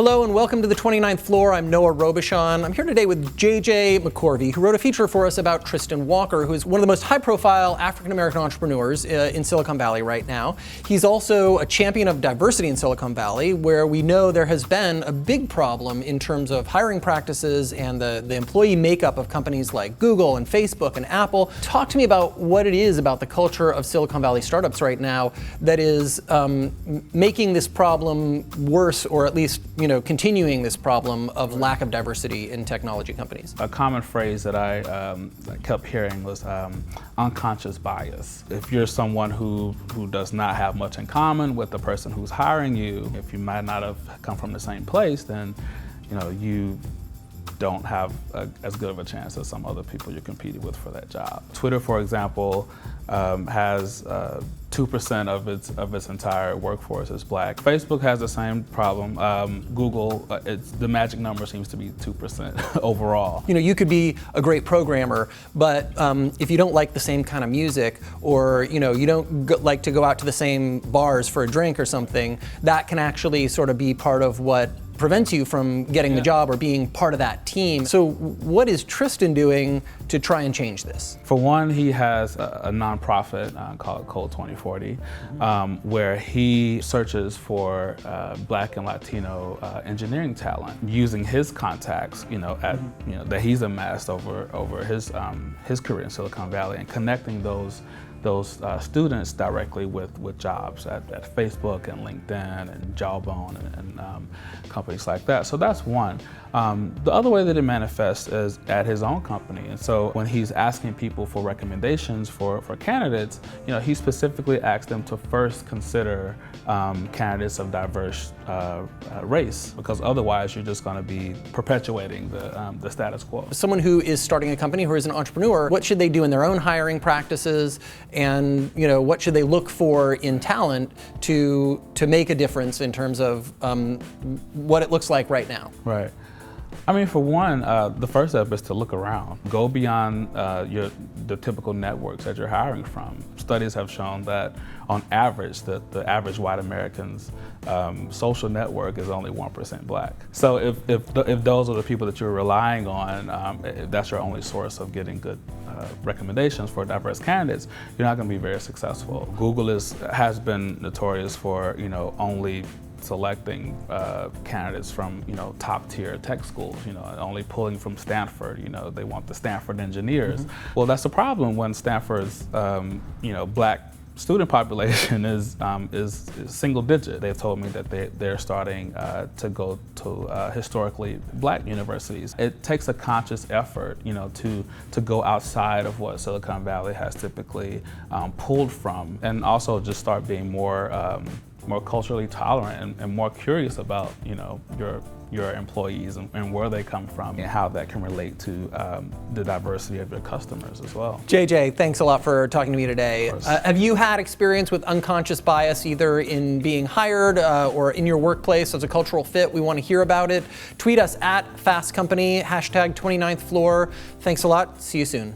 Hello and welcome to the 29th Floor. I'm Noah Robichon. I'm here today with JJ McCorvey, who wrote a feature for us about Tristan Walker, who is one of the most high-profile African-American entrepreneurs in Silicon Valley right now. He's also a champion of diversity in Silicon Valley, where we know there has been a big problem in terms of hiring practices and the employee makeup of companies like Google and Facebook and Apple. Talk to me about what it is about the culture of Silicon Valley startups right now that is making this problem worse, or at least continuing this problem of lack of diversity in technology companies. A common phrase that I kept hearing was unconscious bias. If you're someone who does not have much in common with the person who's hiring you, if you might not have come from the same place, then you don't have as good of a chance as some other people you're competing with for that job. Twitter, for example, has 2% of its entire workforce is black. Facebook has the same problem. Google, the magic number seems to be 2% overall. You could be a great programmer, but if you don't like the same kind of music, or you don't like to go out to the same bars for a drink or something, that can actually sort of be part of what prevents you from getting the job or being part of that team. So what is Tristan doing to try and change this? For one, he has a nonprofit called Code 2040, where he searches for Black and Latino engineering talent using his contacts, that he's amassed over his career in Silicon Valley, and connecting those students directly with jobs at Facebook and LinkedIn and Jawbone and companies like that. So that's one. The other way that it manifests is at his own company. And so when he's asking people for recommendations for candidates, he specifically asks them to first consider candidates of diverse race, because otherwise you're just going to be perpetuating the status quo. Someone who is starting a company, who is an entrepreneur, what should they do in their own hiring practices, and what should they look for in talent to make a difference in terms of what it looks like right now? Right. I mean, for one, the first step is to look around. Go beyond the typical networks that you're hiring from. Studies have shown that, on average, the average white American's social network is only 1% black. So if those are the people that you're relying on, if that's your only source of getting good recommendations for diverse candidates, you're not going to be very successful. Google has been notorious for only selecting candidates from top tier tech schools, only pulling from Stanford. They want the Stanford engineers. Well, that's the problem when Stanford's black student population is single digit. They've told me that they're starting to go to historically black universities. It takes a conscious effort, to go outside of what Silicon Valley has typically pulled from, and also just start being more culturally tolerant and more curious about your employees and where they come from, and how that can relate to the diversity of your customers as well. JJ, thanks a lot for talking to me today. Have you had experience with unconscious bias, either in being hired or in your workplace as a cultural fit? We want to hear about it. Tweet us at Fast Company, #29th Floor. Thanks a lot. See you soon.